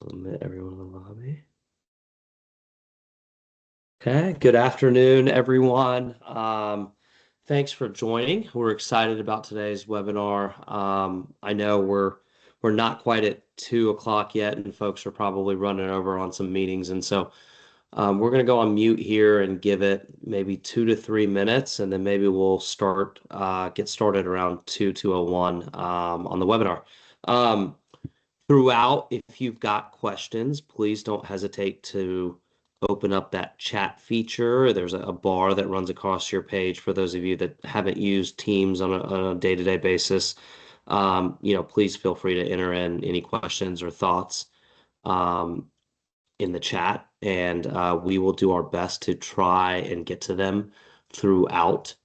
Admit everyone in the lobby. Okay, good afternoon, everyone. Thanks for joining. We're excited about today's webinar. I know we're not quite at 2 o'clock yet, and folks are probably running over on some meetings, and so we're going to go on mute here and give it maybe 2 to 3 minutes, and then maybe we'll get started around 2:01 on the webinar. Um, Throughout, if you've got questions, please don't hesitate to open up that chat feature. There's a bar that runs across your page for those of you that haven't used Teams on a day-to-day basis. Please feel free to enter in any questions or thoughts um, in the chat, and we will do our best to try and get to them throughout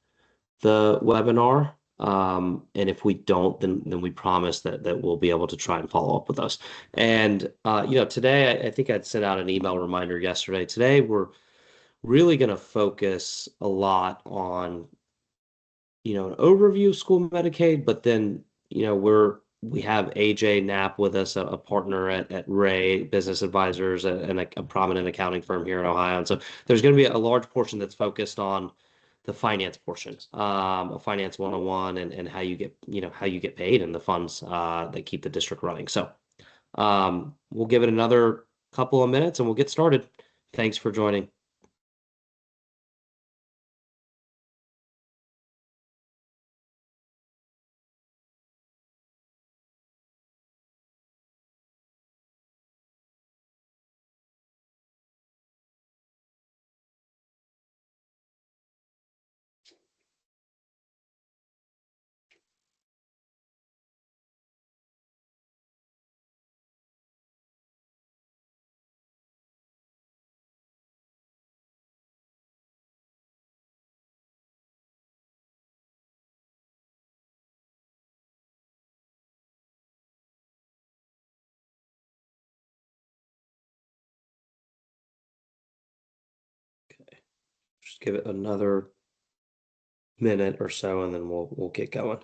the webinar. And if we don't, then we promise that we'll be able to try and follow up with us. And today I think I'd sent out an email reminder yesterday. Today we're really going to focus a lot on an overview of school Medicaid, but then we have AJ Knapp with us, a partner at Ray Business Advisors, and a prominent accounting firm here in Ohio. And so there's going to be a large portion that's focused on the finance portion of Finance 101 and how you get paid and the funds that keep the district running. So we'll give it another couple of minutes and we'll get started. Thanks for joining. Just give it another minute or so and then we'll get going.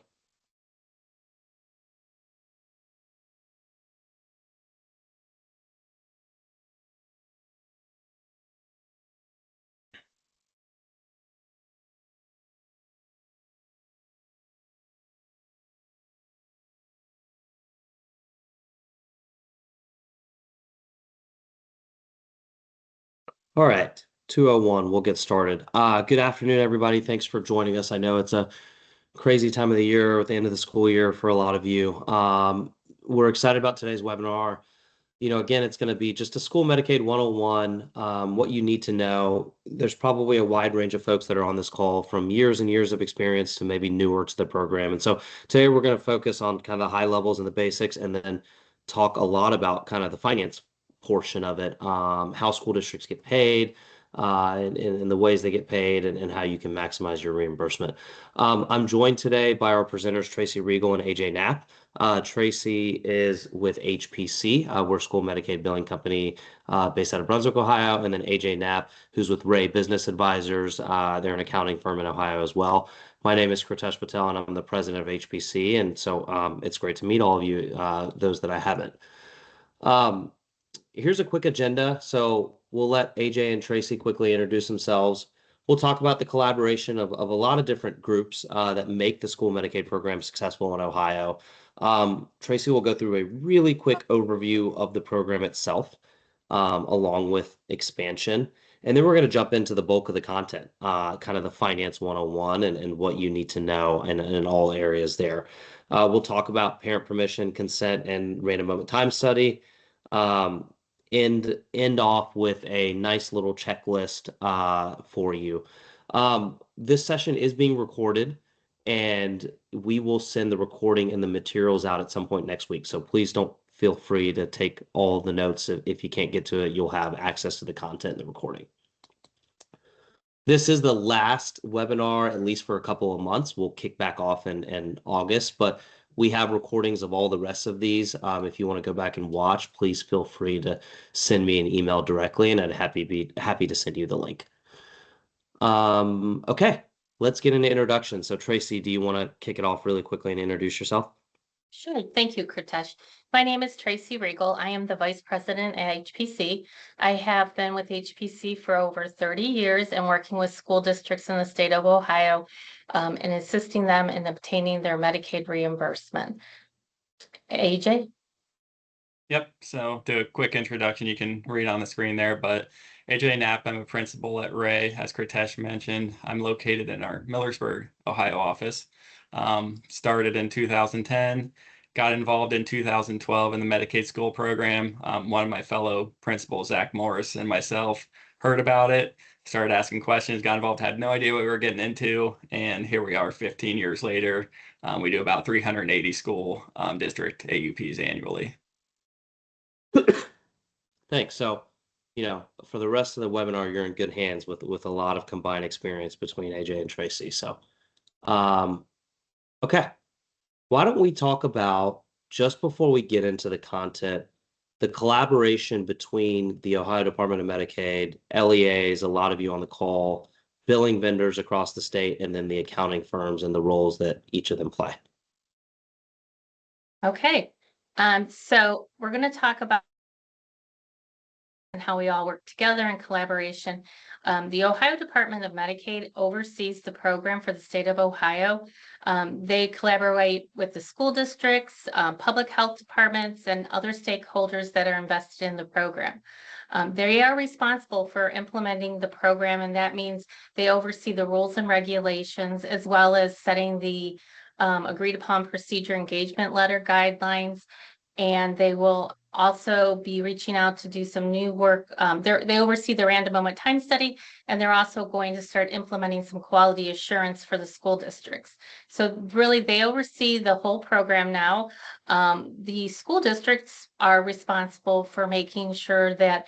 All right, 2:01, we'll get started. Good afternoon, everybody. Thanks for joining us. I know it's a crazy time of the year at the end of the school year for a lot of you. We're excited about today's webinar. Again, it's going to be just a school Medicaid 101, what you need to know. There's probably a wide range of folks that are on this call from years and years of experience to maybe newer to the program. And so today we're going to focus on kind of the high levels and the basics and then talk a lot about kind of the finance portion of it, how school districts get paid, and the ways they get paid and how you can maximize your reimbursement. I'm joined today by our presenters, Tracy Regal and AJ Knapp. Tracy is with HPC. We're a school Medicaid billing company based out of Brunswick, Ohio, and then AJ Knapp, who's with Ray Business Advisors. They're an accounting firm in Ohio as well. My name is Kritesh Patel, and I'm the president of HPC, and so it's great to meet all of you, those that I haven't. Um, Here's a quick agenda. So we'll let AJ and Tracy quickly introduce themselves. We'll talk about the collaboration of a lot of different groups that make the school Medicaid program successful in Ohio. Tracy will go through a really quick overview of the program itself, along with expansion. And then we're going to jump into the bulk of the content, kind of the Finance 101 and what you need to know in all areas there. We'll talk about parent permission, consent, and random moment time study. Um, end off with a nice little checklist for you. This session is being recorded, and we will send the recording and the materials out at some point next week. So please don't feel free to take all the notes. If you can't get to it, you'll have access to the content in the recording. This is the last webinar, at least for a couple of months. We'll kick back off in August, but we have recordings of all the rest of these. If you want to go back and watch, please feel free to send me an email directly, and I'd be happy to send you the link. Okay, let's get into introduction. So Tracy, do you want to kick it off really quickly and introduce yourself? Sure. Thank you, Kritesh. My name is Tracy Regal. I am the Vice President at HPC. I have been with HPC for over 30 years and working with school districts in the state of Ohio and assisting them in obtaining their Medicaid reimbursement. AJ? Yep. So do a quick introduction. You can read on the screen there, but AJ Knapp, I'm a principal at Ray. As Kritesh mentioned, I'm located in our Millersburg, Ohio office. Started in 2010, got involved in 2012 in the Medicaid school program. One of my fellow principals, Zach Morris, and myself heard about it, started asking questions, got involved, had no idea what we were getting into, and here we are 15 years later. We do about 380 school district AUPs annually. Thanks. So, for the rest of the webinar, you're in good hands with a lot of combined experience between AJ and Tracy. So, um, okay. Why don't we talk about, just before we get into the content, the collaboration between the Ohio Department of Medicaid, LEAs, a lot of you on the call, billing vendors across the state, and then the accounting firms and the roles that each of them play. Okay. So we're going to talk about and how we all work together in collaboration. The Ohio Department of Medicaid oversees the program for the state of Ohio. They collaborate with the school districts, public health departments, and other stakeholders that are invested in the program. They are responsible for implementing the program, and that means they oversee the rules and regulations as well as setting the agreed upon procedure engagement letter guidelines, and they will also be reaching out to do some new work. They oversee the random moment time study, and they're also going to start implementing some quality assurance for the school districts. So really, they oversee the whole program now. The school districts are responsible for making sure that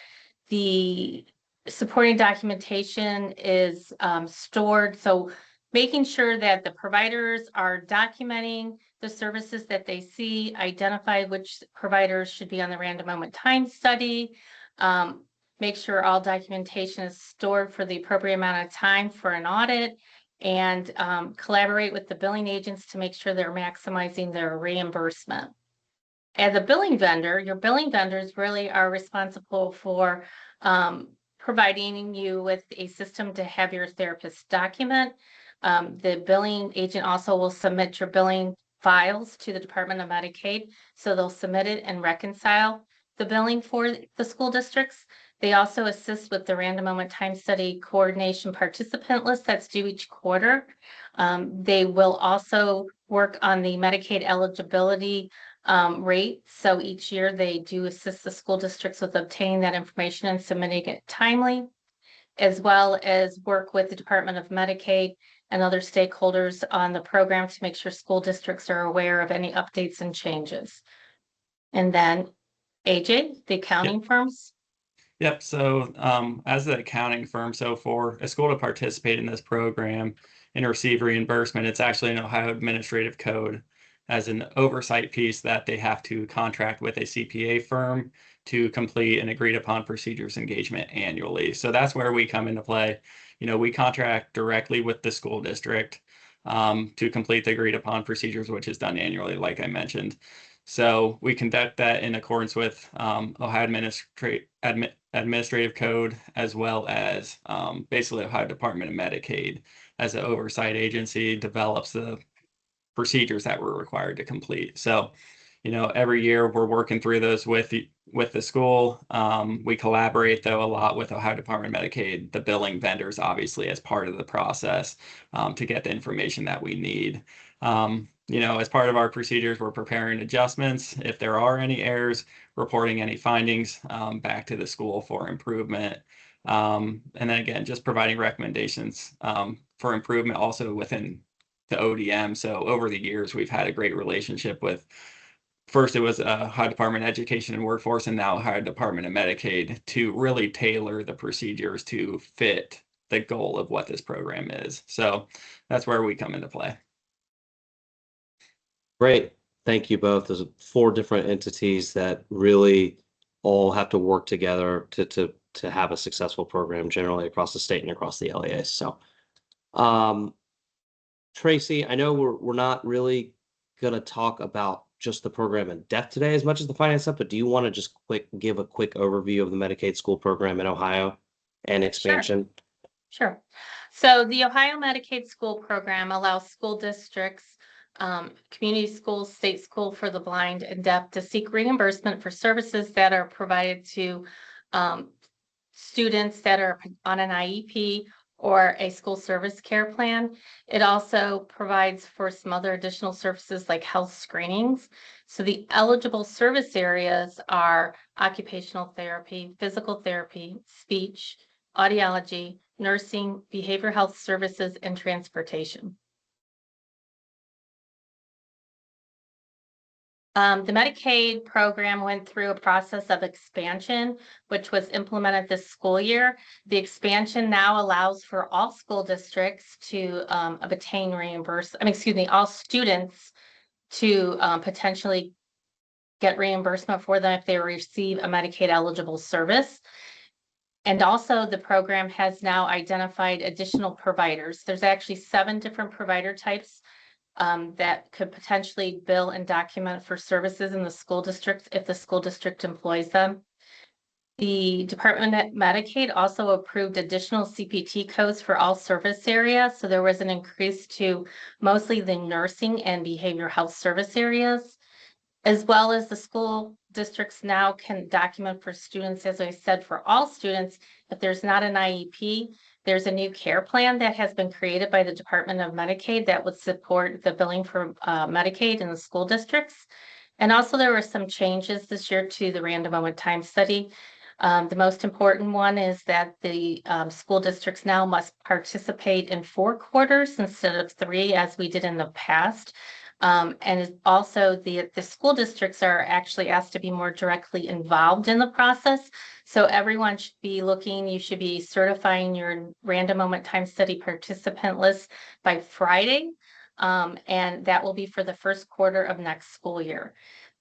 the supporting documentation is stored. So making sure that the providers are documenting the services that they see, identify which providers should be on the random moment time study, make sure all documentation is stored for the appropriate amount of time for an audit, and collaborate with the billing agents to make sure they're maximizing their reimbursement. As a billing vendor, your billing vendors really are responsible for providing you with a system to have your therapist document. The billing agent also will submit your billing files to the Department of Medicaid, so they'll submit it and reconcile the billing for the school districts. They also assist with the random moment time study coordination participant list that's due each quarter. They will also work on the Medicaid eligibility rate. So each year they do assist the school districts with obtaining that information and submitting it timely, as well as work with the Department of Medicaid and other stakeholders on the program to make sure school districts are aware of any updates and changes. And then AJ, the accounting firms. Yep. So, as the accounting firm, so for a school to participate in this program and receive reimbursement, it's actually an Ohio Administrative Code as an oversight piece that they have to contract with a CPA firm to complete an agreed upon procedures engagement annually. So that's where we come into play. We contract directly with the school district to complete the agreed upon procedures, which is done annually, like I mentioned. So we conduct that in accordance with Ohio Administrative Code, as well as basically Ohio Department of Medicaid as an oversight agency develops the procedures that we're required to complete. So, every year we're working through those with the school. We collaborate though a lot with Ohio Department of Medicaid, the billing vendors, obviously as part of the process to get the information that we need. As part of our procedures, we're preparing adjustments if there are any errors, reporting any findings back to the school for improvement. And then again, just providing recommendations for improvement also within the ODM. So over the years, we've had a great relationship with, first it was Ohio Department of Education and Workforce, and now Ohio Department of Medicaid to really tailor the procedures to fit the goal of what this program is. So that's where we come into play. Great. Thank you both. There's 4 different entities that really all have to work together to have a successful program generally across the state and across the LEAs. So, Tracy, I know we're not really gonna talk about just the program in depth today as much as the finance stuff, but do you want to just give a quick overview of the Medicaid school program in Ohio and Sure. expansion? Sure. So the Ohio Medicaid School Program allows school districts, community schools, state school for the blind and deaf to seek reimbursement for services that are provided to um, students that are on an IEP or a school service care plan. It also provides for some other additional services like health screenings. So the eligible service areas are occupational therapy, physical therapy, speech, audiology, nursing, behavioral health services, and transportation. The Medicaid program went through a process of expansion, which was implemented this school year. The expansion now allows for all school districts to obtain all students to potentially get reimbursement for them if they receive a Medicaid eligible service. And also the program has now identified additional providers. There's actually 7 different provider types that could potentially bill and document for services in the school district if the school district employs them. The Department of Medicaid also approved additional CPT codes for all service areas. So there was an increase to mostly the nursing and behavioral health service areas, as well as the school districts now can document for students, as I said, for all students. If there's not an IEP, there's a new care plan that has been created by the Department of Medicaid that would support the billing for Medicaid in the school districts. And also there were some changes this year to the random moment time study. The most important one is that the school districts now must participate in 4 quarters instead of 3, as we did in the past. And also the school districts are actually asked to be more directly involved in the process. So everyone should be you should be certifying your random moment time study participant list by Friday. And that will be for the first quarter of next school year.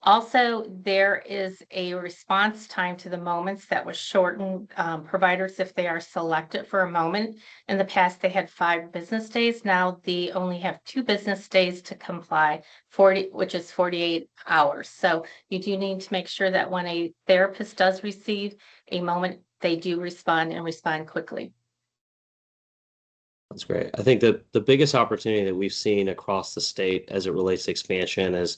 Also, there is a response time to the moments that was shortened. Providers, if they are selected for a moment, in the past they had 5 business days. Now they only have 2 business days to comply, which is 48 hours. So you do need to make sure that when a therapist does receive a moment, they do respond and respond quickly. That's great. I think that the biggest opportunity that we've seen across the state as it relates to expansion is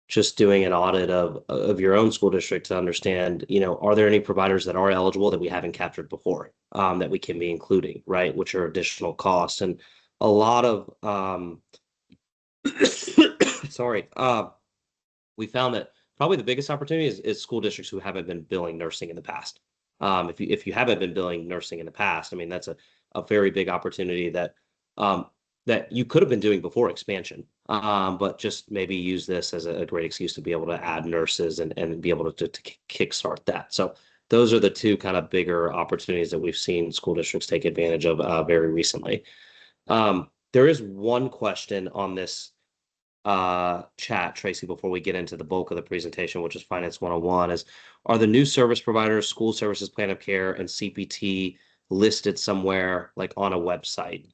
just doing an audit of your own school district to understand, are there any providers that are eligible that we haven't captured before, that we can be including, right? Which are additional costs. And a lot of, sorry, we found that probably the biggest opportunity is school districts who haven't been billing nursing in the past. If you haven't been billing nursing in the past, I mean, that's a very big opportunity that you could have been doing before expansion, but just maybe use this as a great excuse to be able to add nurses and be able to kickstart that. So those are the 2 kind of bigger opportunities that we've seen school districts take advantage of very recently. There is one question on this chat, Tracy, before we get into the bulk of the presentation, which is Finance 101, are the new service providers, school services plan of care, and CPT listed somewhere like on a website?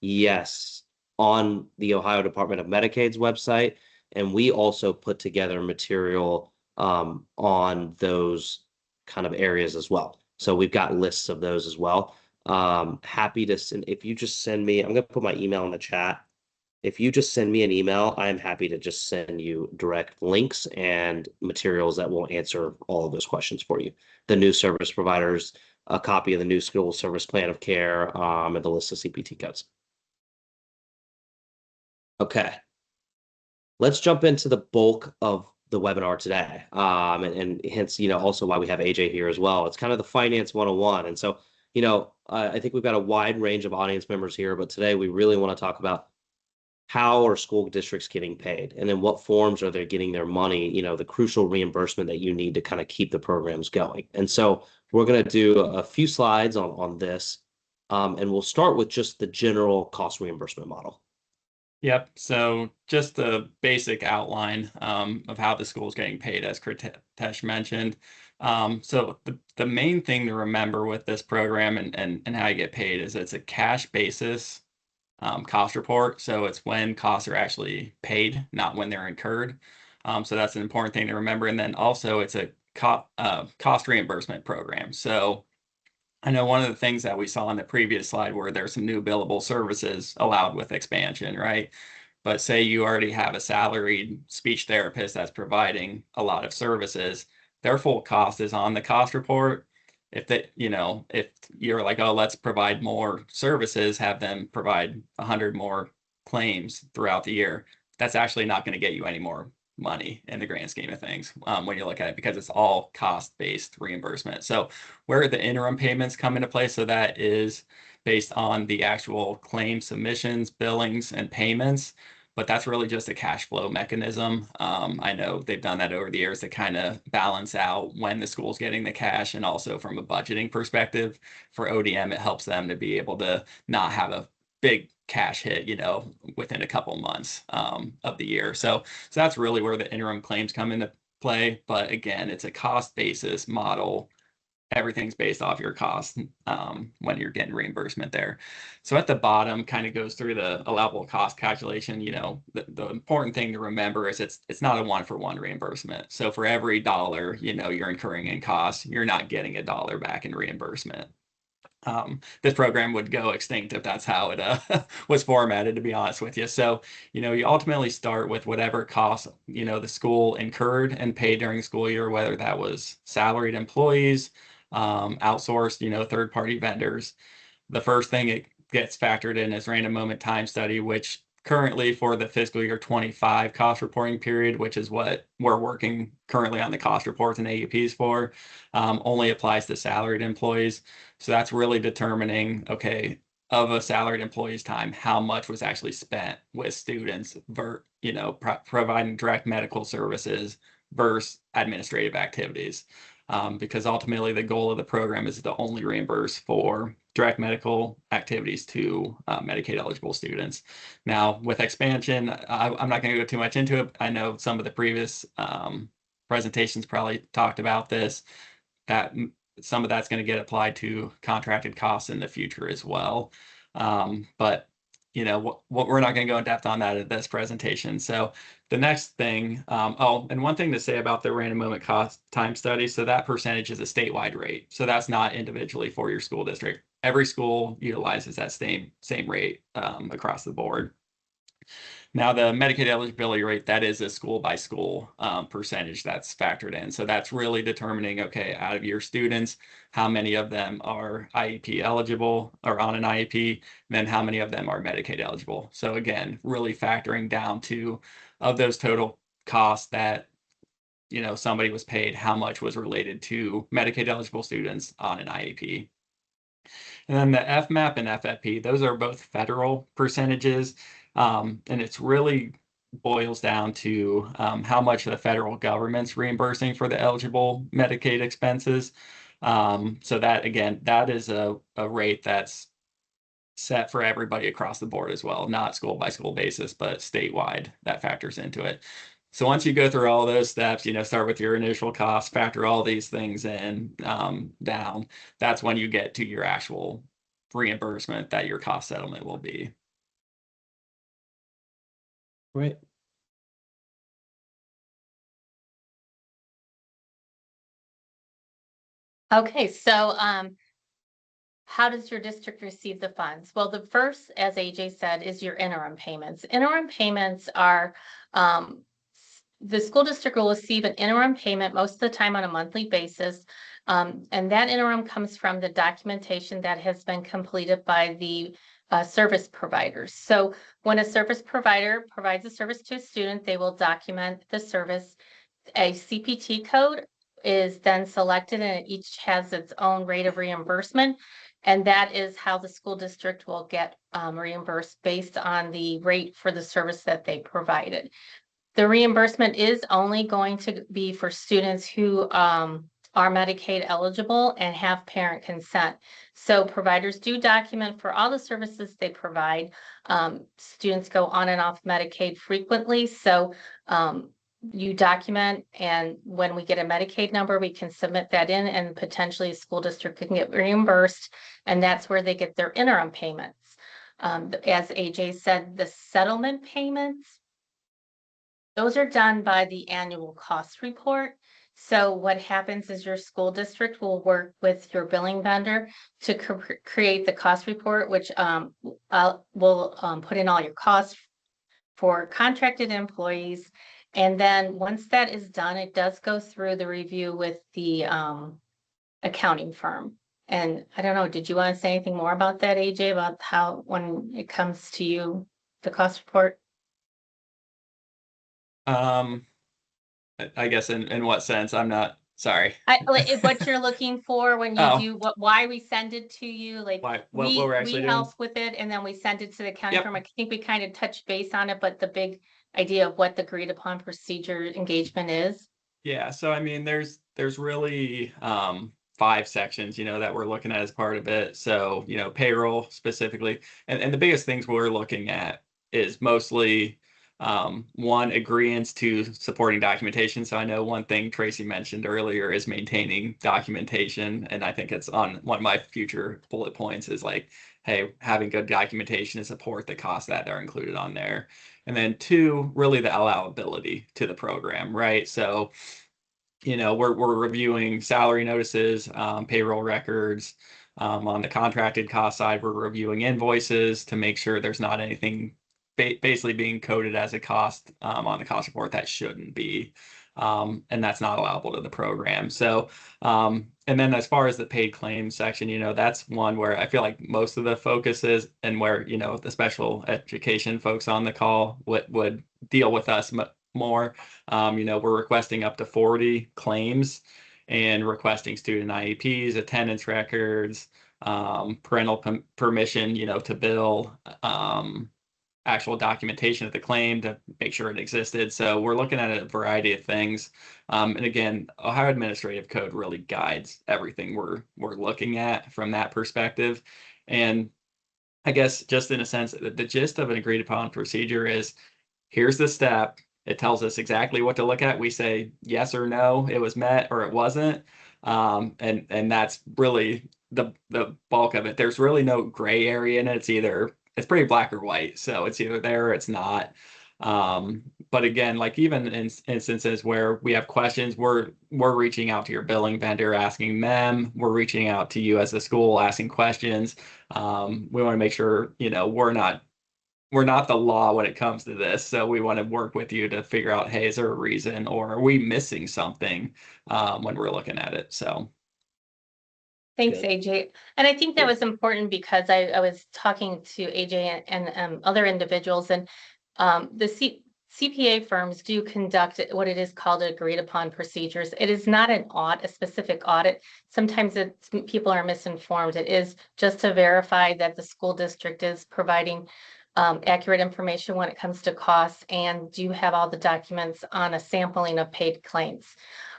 Yes, on the Ohio Department of Medicaid's website. And we also put together material on those kind of areas as well. So we've got lists of those as well. Happy to send, if you just send me, I'm going to put my email in the chat. If you just send me an email, I'm happy to just send you direct links and materials that will answer all of those questions for you. The new service providers, a copy of the new school service plan of care, and the list of CPT codes. Okay, let's jump into the bulk of the webinar today, and hence, also why we have AJ here as well. It's kind of the Finance 101. And so, I think we've got a wide range of audience members here, but today we really want to talk about how are school districts getting paid, and in what forms are they getting their money, the crucial reimbursement that you need to kind of keep the programs going. And so we're going to do a few slides on this, and we'll start with just the general cost reimbursement model. Yep. So just the basic outline of how the school is getting paid, as Kritesh mentioned. So the main thing to remember with this program and how you get paid is it's a cash basis cost report. So it's when costs are actually paid, not when they're incurred. So that's an important thing to remember. And then also it's a cost reimbursement program. So I know one of the things that we saw on the previous slide where there's some new billable services allowed with expansion, right? But say you already have a salaried speech therapist that's providing a lot of services, their full cost is on the cost report. If that, if you're like, oh, let's provide more services, have them provide 100 more claims throughout the year, that's actually not going to get you any more money in the grand scheme of things when you look at it, because it's all cost-based reimbursement. So where the interim payments come into play, so that is based on the actual claim submissions, billings, and payments, but that's really just a cash flow mechanism. I know they've done that over the years to kind of balance out when the school's getting the cash, and also from a budgeting perspective for ODM, it helps them to be able to not have a big cash hit, within a couple months of the year. So that's really where the interim claims come into play. But again, it's a cost basis model. Everything's based off your cost when you're getting reimbursement there. So at the bottom kind of goes through the allowable cost calculation. The important thing to remember is it's not a one-for-one reimbursement. So for every dollar, you're incurring in costs, you're not getting a dollar back in reimbursement. This program would go extinct if that's how it was formatted, to be honest with you. So, you ultimately start with whatever costs, the school incurred and paid during the school year, whether that was salaried employees, outsourced, third-party vendors. The first thing it gets factored in is random moment time study, which currently for the fiscal year 25 cost reporting period, which is what we're working currently on the cost reports and AUPs for, only applies to salaried employees. So that's really determining, okay, of a salaried employee's time, how much was actually spent with students, providing direct medical services versus administrative activities. Because ultimately the goal of the program is to only reimburse for direct medical activities to Medicaid eligible students. Now, with expansion, I'm not going to go too much into it. I know some of the previous presentations probably talked about this, that some of that's going to get applied to contracted costs in the future as well. But what we're not going to go in depth on that in this presentation. So the next thing, and one thing to say about the random moment cost time study, so that percentage is a statewide rate. So that's not individually for your school district. Every school utilizes that same rate across the board. Now, the Medicaid eligibility rate, that is a school by school percentage that's factored in. So that's really determining, okay, out of your students, how many of them are IEP eligible or on an IEP, then how many of them are Medicaid eligible. So again, really factoring down to, of those total costs that somebody was paid, how much was related to Medicaid eligible students on an IEP. And then the FMAP and FFP, those are both federal percentages. And it's really boils down to how much the federal government's reimbursing for the eligible Medicaid expenses. So that, again, that is a rate that's set for everybody across the board as well, not school by school basis, but statewide, that factors into it. So once you go through all those steps, start with your initial costs, factor all these things in down, that's when you get to your actual reimbursement that your cost settlement will be. Right. Okay, so how does your district receive the funds? Well, the first, as AJ said, is your interim payments. Interim payments are the school district will receive an interim payment most of the time on a monthly basis. And that interim comes from the documentation that has been completed by the service providers. So when a service provider provides a service to a student, they will document the service. A CPT code is then selected, and it each has its own rate of reimbursement. And that is how the school district will get reimbursed based on the rate for the service that they provided. The reimbursement is only going to be for students who are Medicaid eligible and have parent consent. So providers do document for all the services they provide. Students go on and off Medicaid frequently. So you document, and when we get a Medicaid number, we can submit that in, and potentially a school district can get reimbursed. And that's where they get their interim payments. As AJ said, the settlement payments Those are done by the annual cost report. So what happens is your school district will work with your billing vendor to create the cost report, which will put in all your costs for contracted employees. And then once that is done, it does go through the review with the accounting firm. And I don't know, did you want to say anything more about that, AJ, about how when it comes to you, the cost report? Um, I guess in what sense? I'm not sorry. What you're looking for when you Oh, do why we send it to you, like what we're we actually doing? help with it and then we send it to the accounting Yep. firm. I think we kind of touched base on it, but the big idea of what the agreed upon procedure engagement is. Yeah, so I mean there's really five sections, that we're looking at as part of it. So, payroll specifically. And the biggest things we're looking at is mostly one, agreeance to supporting documentation. So I know one thing Tracy mentioned earlier is maintaining documentation. And I think it's on one of my future bullet points is like, hey, having good documentation to support the costs that are included on there. And then two, really the allowability to the program, right? So, we're reviewing salary notices, payroll records. On the contracted cost side, we're reviewing invoices to make sure there's not anything basically being coded as a cost on the cost report that shouldn't be. And that's not allowable to the program. So, and then as far as the paid claims section, that's one where I feel like most of the focus is and where, the special education folks on the call would deal with us more. We're requesting up to 40 claims and requesting student IEPs, attendance records, parental permission, to bill, actual documentation of the claim to make sure it existed. So we're looking at a variety of things. And again, Ohio Administrative Code really guides everything we're looking at from that perspective. And I guess just in a sense, the gist of an agreed upon procedure is here's the step. It tells us exactly what to look at. We say yes or no, it was met or it wasn't. And that's really the bulk of it. There's really no gray area in it. It's pretty black or white. So it's either there or it's not. But again, like even in instances where we have questions, we're reaching out to your billing vendor, asking them. We're reaching out to you as a school, asking questions. We want to make sure, we're not the law when it comes to this. So we want to work with you to figure out, hey, is there a reason or are we missing something when we're looking at it? So Thanks, Good. AJ. And I think that Yeah. was important because I was talking to AJ and other individuals, and the CPA firms do conduct what it is called agreed upon procedures. It is not a specific audit. Sometimes people are misinformed. It is just to verify that the school district is providing accurate information when it comes to costs and do have all the documents on a sampling of paid claims.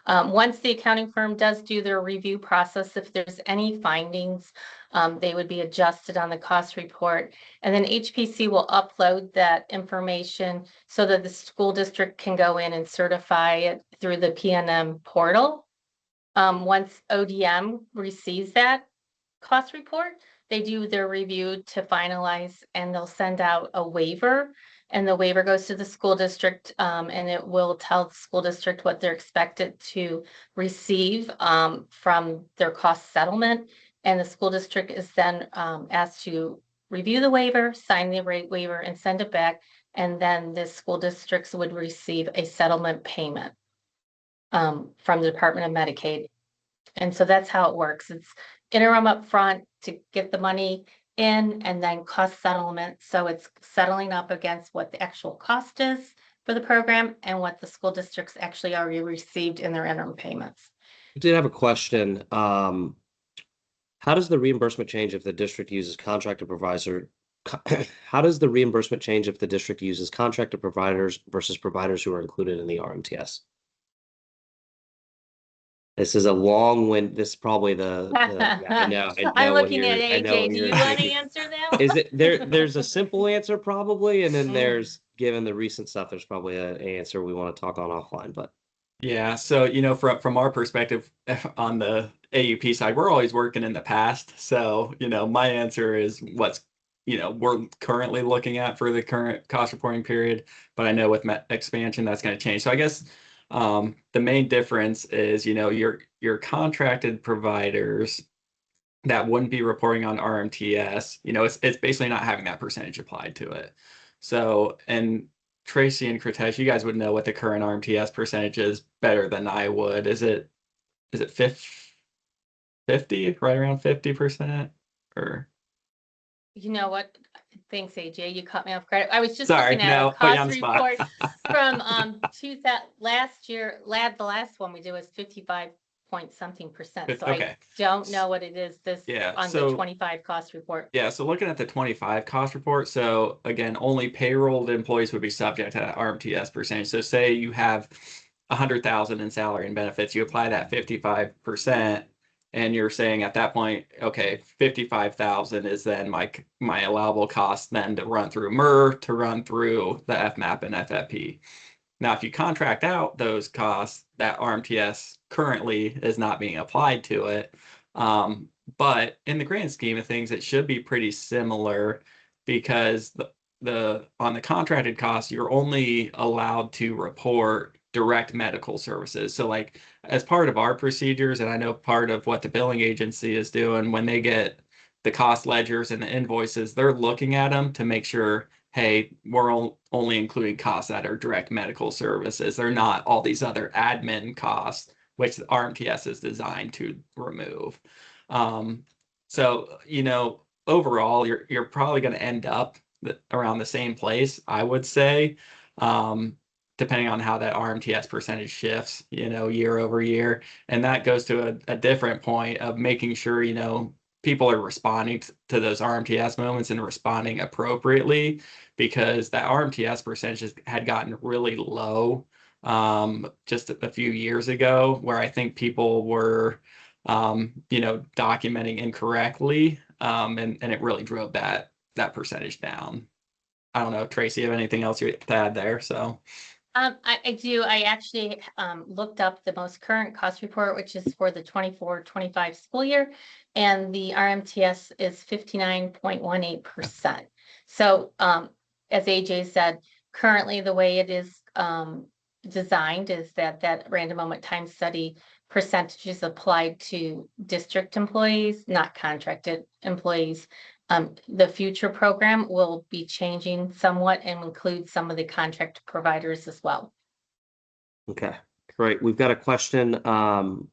Once the accounting firm does do their review process, if there's any findings, they would be adjusted on the cost report. And then HPC will upload that information so that the school district can go in and certify it through the PNM portal. Once ODM receives that cost report, they do their review to finalize and they'll send out a waiver. And the waiver goes to the school district and it will tell the school district what they're expected to receive from their cost settlement. And the school district is then asked to review the waiver, sign the rate waiver, and send it back. And then the school districts would receive a settlement payment from the Department of Medicaid. And so that's how it works. It's interim up front to get the money in and then cost settlement. So it's settling up against what the actual cost is for the program and what the school districts actually already received in their interim payments. I did have a question. How does the reimbursement change if the district uses contracted provider? How does the reimbursement change if the district uses contracted providers versus providers who are included in the RMTS? This is a long wind. This is probably yeah, I I'm know what looking at I know AJ. what Do you're you want to thinking. answer that? Is it there's a simple answer probably, and then Mm. there's given the recent stuff, there's probably an answer we want to talk on offline, but Yeah, so from our perspective on the AUP side, we're always working in the past. So, my answer is what's we're currently looking at for the current cost reporting period. But I know with expansion, that's going to change. So I guess the main difference is, your contracted providers that wouldn't be reporting on RMTS, it's basically not having that percentage applied to it. So, and Tracy and Kritesh, you guys would know what the current RMTS percentage is better than I would. Is it 50, right around 50%? Or You know what? Thanks, AJ. You caught me off guard. I was just sorry, looking at a no, put you on cost the spot. report from last year. The last one we did was 55 point something percent. So I Okay. don't know what it is Yeah, on the 25 cost report. Yeah, so looking at the 25 cost report, so again, only payrolled employees would be subject to that RMTS percentage. So say you have 100,000 in salary and benefits, you apply that 55%, and you're saying at that point, okay, 55,000 is then my allowable cost then to run through MER, to run through the FMAP and FFP. Now, if you contract out those costs, that RMTS currently is not being applied to it. But in the grand scheme of things, it should be pretty similar because the on the contracted costs, you're only allowed to report direct medical services. So like as part of our procedures, and I know part of what the billing agency is doing when they get the cost ledgers and the invoices, they're looking at them to make sure, hey, we're only including costs that are direct medical services. They're not all these other admin costs, which the RMTS is designed to remove. So, overall, you're probably going to end up around the same place, I would say, depending on how that RMTS percentage shifts, year over year. And that goes to a different point of making sure, people are responding to those RMTS moments and responding appropriately, because that RMTS percentage had gotten really low just a few years ago, where I think people were documenting incorrectly, and it really drove that percentage down. I don't know, Tracy, you have anything else to add there? So I do. I actually looked up the most current cost report, which is for the 24-25 school year, and the RMTS is 59.18%. So as AJ said, currently the way it is designed is that random moment time study percentage is applied to district employees, not contracted employees. The future program will be changing somewhat and include some of the contract providers as well. Okay, great. We've got a question on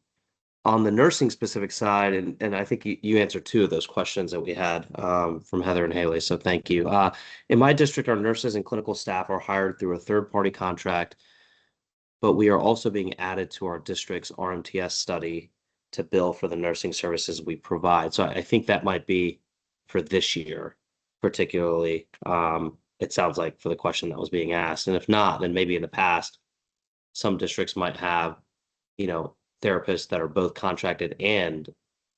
the nursing specific side, and I think you answered two of those questions that we had from Heather and Haley, so thank you. In my district, our nurses and clinical staff are hired through a third-party contract, but we are also being added to our district's RMTS study to bill for the nursing services we provide. So I think that might be for this year, particularly. It sounds like for the question that was being asked. And if not, then maybe in the past, some districts might have, therapists that are both contracted and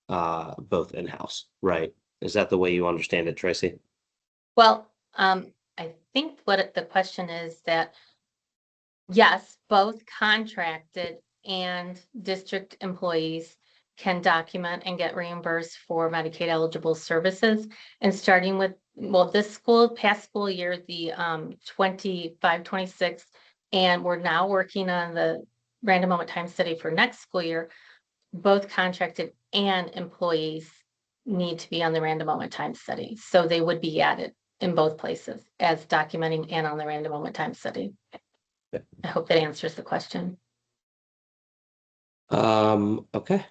both in-house, right? Is that the way you understand it, Tracy? Well, I think what the question is that, yes, both contracted and district employees can document and get reimbursed for Medicaid eligible services. And starting with, this past school year, the 25-26, and we're now working on the random moment time study for next school year, both contracted and employees need to be on the random moment time study. So they would be added in both places as documenting and on the random moment time study. I hope that answers the question. Okay.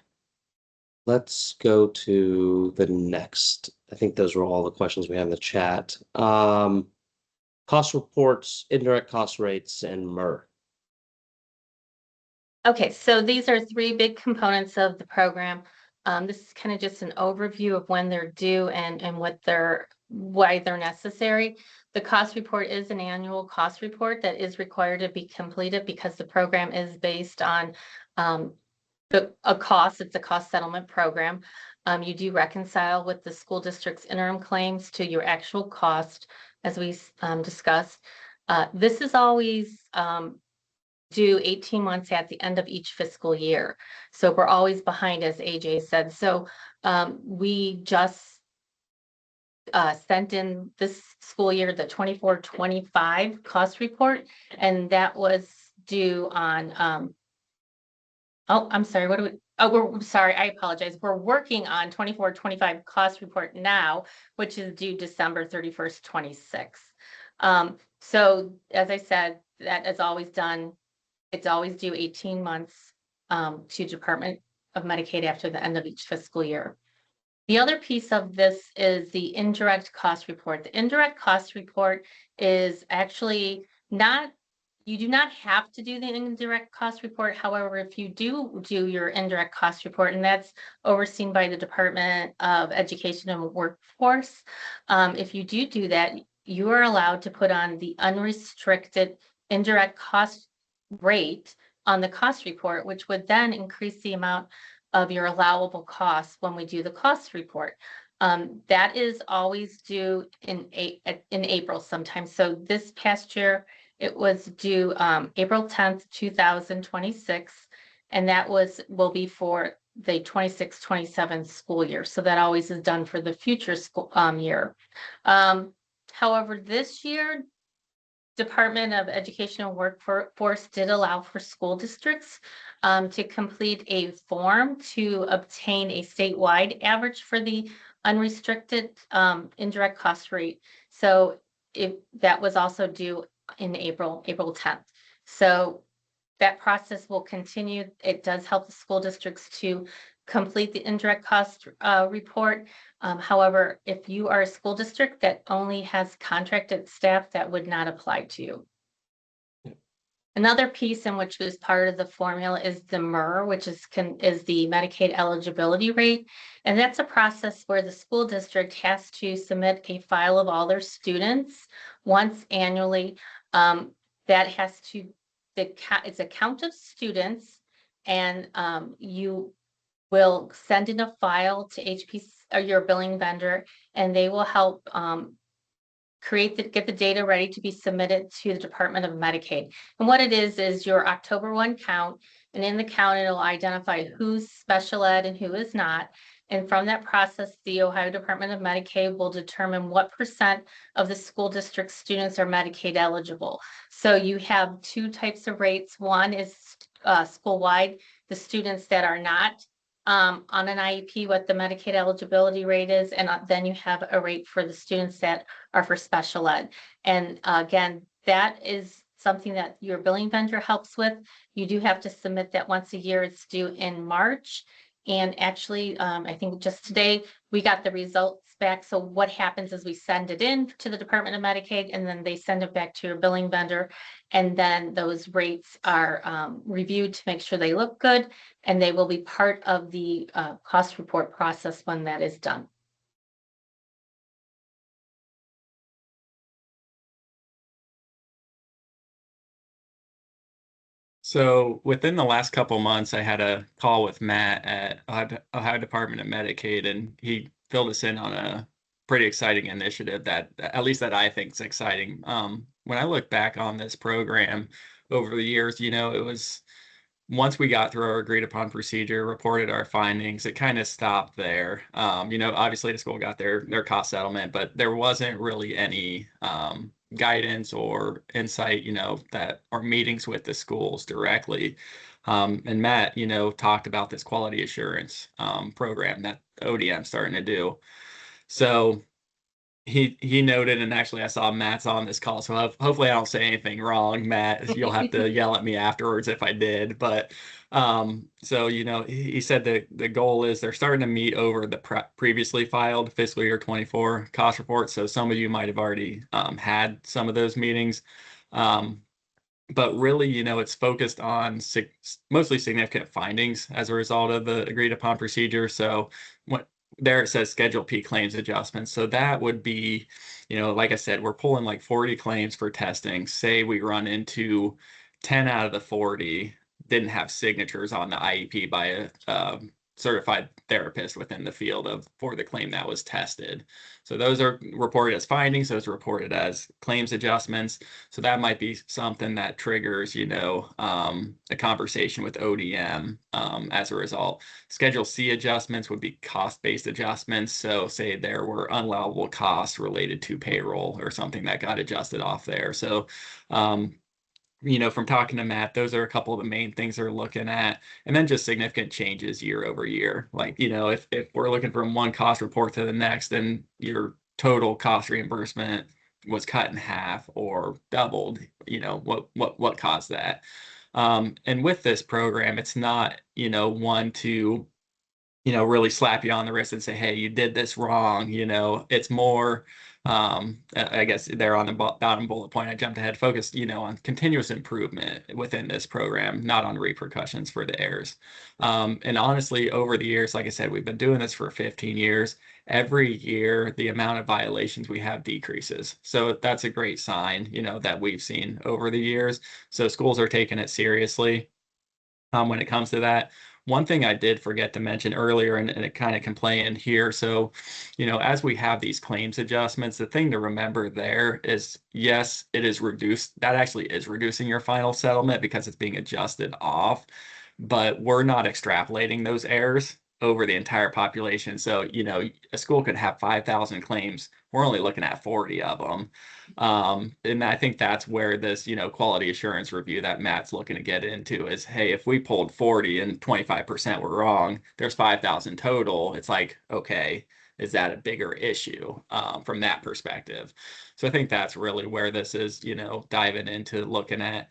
Let's go to the next. I think those were all the questions we have in the chat. Cost reports, indirect cost rates, and MER. Okay, so these are three big components of the program. This is kind of just an overview of when they're due and why they're necessary. The cost report is an annual cost report that is required to be completed because the program is based on a cost. It's a cost settlement program. You do reconcile with the school district's interim claims to your actual cost, as we discussed. This is always due 18 months at the end of each fiscal year. So we're always behind, as AJ said. So we just sent in this school year the 24-25 cost report, and that was due on oh, I'm sorry, what do we, oh, I'm sorry, I apologize. We're working on 24-25 cost report now, which is due December 31st, 26. So as I said, that is always done. It's always due 18 months to Department of Medicaid after the end of each fiscal year. The other piece of this is the indirect cost report. The indirect cost report is actually not, you do not have to do the indirect cost report. However, if you do your indirect cost report, and that's overseen by the Department of Education and Workforce, if you do that, you are allowed to put on the unrestricted indirect cost rate on the cost report, which would then increase the amount of your allowable costs when we do the cost report. That is always due in April sometimes. So this past year, it was due April 10th, 2026, and that will be for the 26-27 school year. So that always is done for the future school year. However, this year, Department of Education and Workforce did allow for school districts to complete a form to obtain a statewide average for the unrestricted indirect cost rate. So that was also due in April 10th. So that process will continue. It does help the school districts to complete the indirect cost report. However, if you are a school district that only has contracted staff, that would not apply to you. Another piece in which is part of the formula is the MER, which is the Medicaid eligibility rate. And that's a process where the school district has to submit a file of all their students once annually. That has to, it's a count of students, and you will send in a file to HPC or your billing vendor, and they will help get the data ready to be submitted to the Department of Medicaid. And what it is your October 1 count, and in the count, it'll identify who's special ed and who is not. And from that process, the Ohio Department of Medicaid will determine what % of the school district students are Medicaid eligible. So you have two types of rates. One is school-wide, the students that are not on an IEP, what the Medicaid eligibility rate is, and then you have a rate for the students that are for special ed. And again, that is something that your billing vendor helps with. You do have to submit that once a year. It's due in March. And actually, I think just today we got the results back. So what happens is we send it in to the Department of Medicaid, and then they send it back to your billing vendor. And then those rates are reviewed to make sure they look good, and they will be part of the cost report process when that is done. So within the last couple months, I had a call with Matt at Ohio Department of Medicaid, and he filled us in on a pretty exciting initiative that, at least that I think is exciting. When I look back on this program over the years, it was once we got through our agreed upon procedure, reported our findings, it kind of stopped there. Obviously the school got their cost settlement, but there wasn't really any guidance or insight, that our meetings with the schools directly. And Matt, talked about this quality assurance program that ODM's starting to do. So he noted, and actually I saw Matt's on this call, so hopefully I don't say anything wrong, Matt. You'll have to yell at me afterwards if I did. But so he said that the goal is they're starting to meet over the previously filed fiscal year 24 cost report. So some of you might have already had some of those meetings. But really, it's focused on mostly significant findings as a result of the agreed upon procedure. So there it says Schedule P claims adjustments. So that would be, like I said, we're pulling like 40 claims for testing. Say we run into 10 out of the 40 didn't have signatures on the IEP by certified therapist within the field of for the claim that was tested. So those are reported as findings, those are reported as claims adjustments. So that might be something that triggers, a conversation with ODM as a result. Schedule C adjustments would be cost-based adjustments. So say there were unallowable costs related to payroll or something that got adjusted off there. So from talking to Matt, those are a couple of the main things they're looking at. And then just significant changes year over year. Like, if we're looking from one cost report to the next, then your total cost reimbursement was cut in half or doubled, what caused that? And with this program, it's not, one to really slap you on the wrist and say, hey, you did this wrong. It's more, I guess they're on the bottom bullet point. I jumped ahead, focused, on continuous improvement within this program, not on repercussions for the errors. And honestly, over the years, like I said, we've been doing this for 15 years. Every year, the amount of violations we have decreases. So that's a great sign, that we've seen over the years. So schools are taking it seriously when it comes to that. One thing I did forget to mention earlier, and it kind of can play in here. So, as we have these claims adjustments, the thing to remember there is, yes, it is reduced. That actually is reducing your final settlement because it's being adjusted off, but we're not extrapolating those errors over the entire population. So, a school could have 5,000 claims. We're only looking at 40 of them. And I think that's where this, quality assurance review that Matt's looking to get into is, hey, if we pulled 40 and 25% were wrong, there's 5,000 total. It's like, okay, is that a bigger issue from that perspective? So I think that's really where this is, diving into looking at.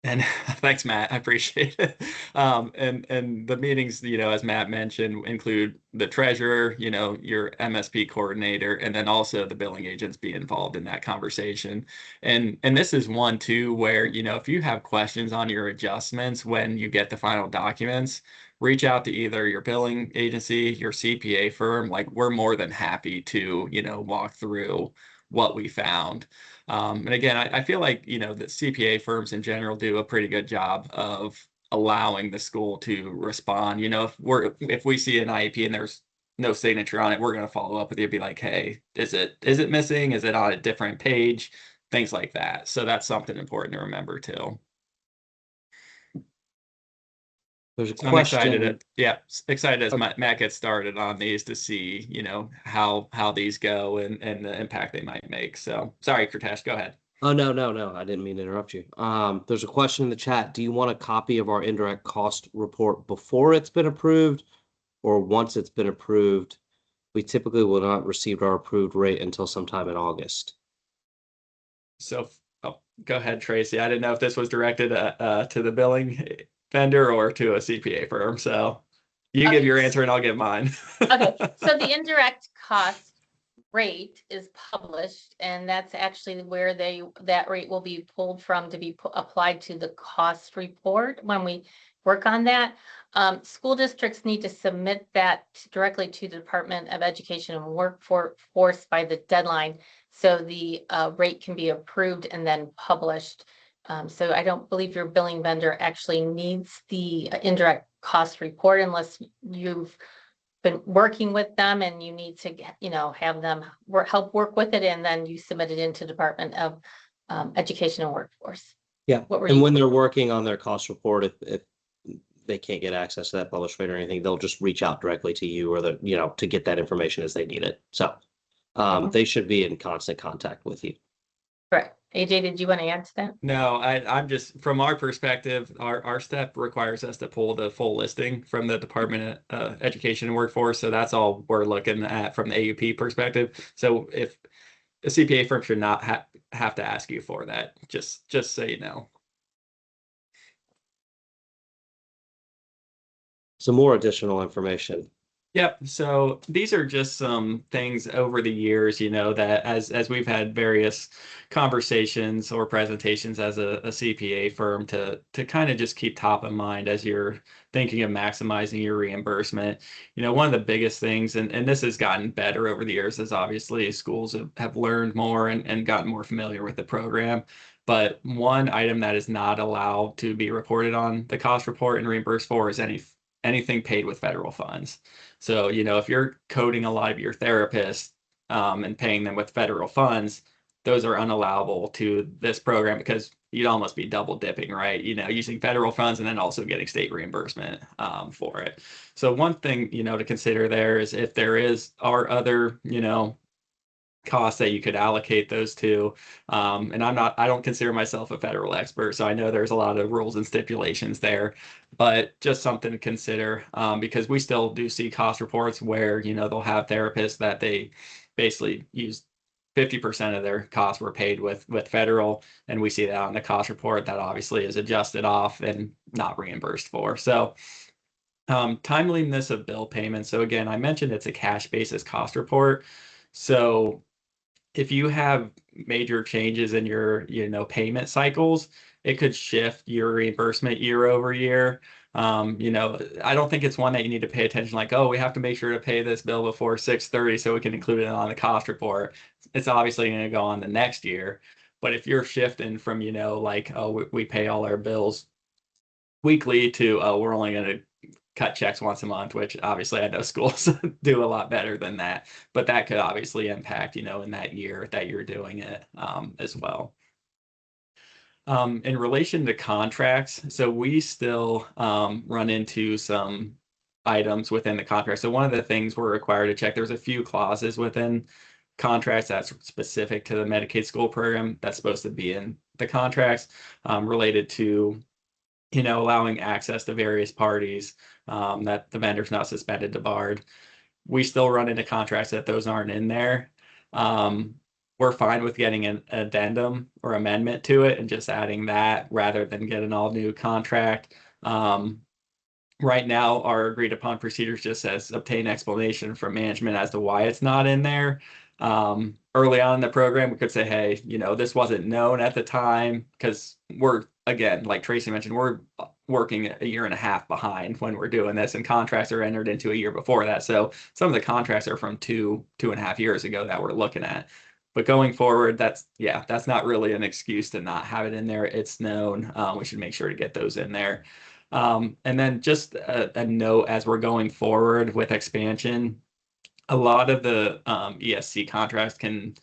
And thanks, Matt. I appreciate it. And the meetings, as Matt mentioned, include the treasurer, your MSP coordinator, and then also the billing agents be involved in that conversation. And this is one too, where, if you have questions on your adjustments when you get the final documents, reach out to either your billing agency, your CPA firm. Like, we're more than happy to, walk through what we found. And again, I feel like, the CPA firms in general do a pretty good job of allowing the school to respond. If we see an IEP and there's no signature on it, we're going to follow up with you and be like, hey, is it missing? Is it on a different page? Things like that. So that's something important to remember too. There's a So I'm excited question. excited as Okay. Matt gets started on these to see, how these go and the impact they might make. So sorry, Kritesh, go ahead. Oh, no, no, no. I didn't mean to interrupt you. There's a question in the chat. Do you want a copy of our indirect cost report before it's been approved or once it's been approved? We typically will not receive our approved rate until sometime in August. So, go ahead, Tracy. I didn't know if this was directed to the billing vendor or to a CPA firm. So you give Okay. your answer and I'll give mine. Okay, so the indirect cost rate is published, and that's actually where that rate will be pulled from to be applied to the cost report when we work on that. School districts need to submit that directly to the Department of Education and Workforce by the deadline, so the rate can be approved and then published. So I don't believe your billing vendor actually needs the indirect cost report unless you've been working with them and you need to, have them help work with it, and then you submit it into Department of Education and Workforce. Yeah. What were And you? when they're working on their cost report, if they can't get access to that published rate or anything, they'll just reach out directly to you or to get that information as they need it. So they should be in constant contact with you. Correct. AJ, did you want to add to that? No, I'm just, from our perspective, our step requires us to pull the full listing from the Department of Education and Workforce. So that's all we're looking at from the AUP perspective. So if a CPA firm should not have to ask you for that, just so you know. Some more additional information. Yep. So these are just some things over the years, that as we've had various conversations or presentations as a CPA firm to kind of just keep top of mind as you're thinking of maximizing your reimbursement. One of the biggest things, and this has gotten better over the years, is obviously schools have learned more and gotten more familiar with the program. But one item that is not allowed to be reported on the cost report and reimbursed for is any anything paid with federal funds. So, if you're coding a lot of your therapists and paying them with federal funds, those are unallowable to this program because you'd almost be double dipping, right? Using federal funds and then also getting state reimbursement for it. So one thing, to consider there is if are other, costs that you could allocate those to. And I don't consider myself a federal expert, so I know there's a lot of rules and stipulations there, but just something to consider because we still do see cost reports where, they'll have therapists that they basically use 50% of their costs were paid with federal, and we see that on the cost report that obviously is adjusted off and not reimbursed for. So timeliness of bill payment. So again, I mentioned it's a cash basis cost report. So if you have major changes in your, payment cycles, it could shift your reimbursement year over year. I don't think it's one that you need to pay attention like, oh, we have to make sure to pay this bill before 6:30 so we can include it on the cost report. It's obviously going to go on the next year. But if you're shifting from, like, oh, we pay all our bills weekly to, oh, we're only going to cut checks once a month, which obviously I know schools do a lot better than that, but that could obviously impact, in that year that you're doing it as well. In relation to contracts, so we still run into some items within the contract. So one of the things we're required to check, there's a few clauses within contracts that's specific to the Medicaid school program that's supposed to be in the contracts related to allowing access to various parties, that the vendor's not suspended to barred. We still run into contracts that those aren't in there. We're fine with getting an addendum or amendment to it and just adding that rather than get an all new contract. Right now, our agreed upon procedures just says obtain explanation from management as to why it's not in there. Early on in the program, we could say, hey, this wasn't known at the time because we're, again, like Tracy mentioned, we're working a year and a half behind when we're doing this, and contracts are entered into a year before that. So some of the contracts are from 2.5 years ago that we're looking at. But going forward, that's not really an excuse to not have it in there. It's known. We should make sure to get those in there. And then just a note as we're going forward with expansion, a lot of the ESC contracts can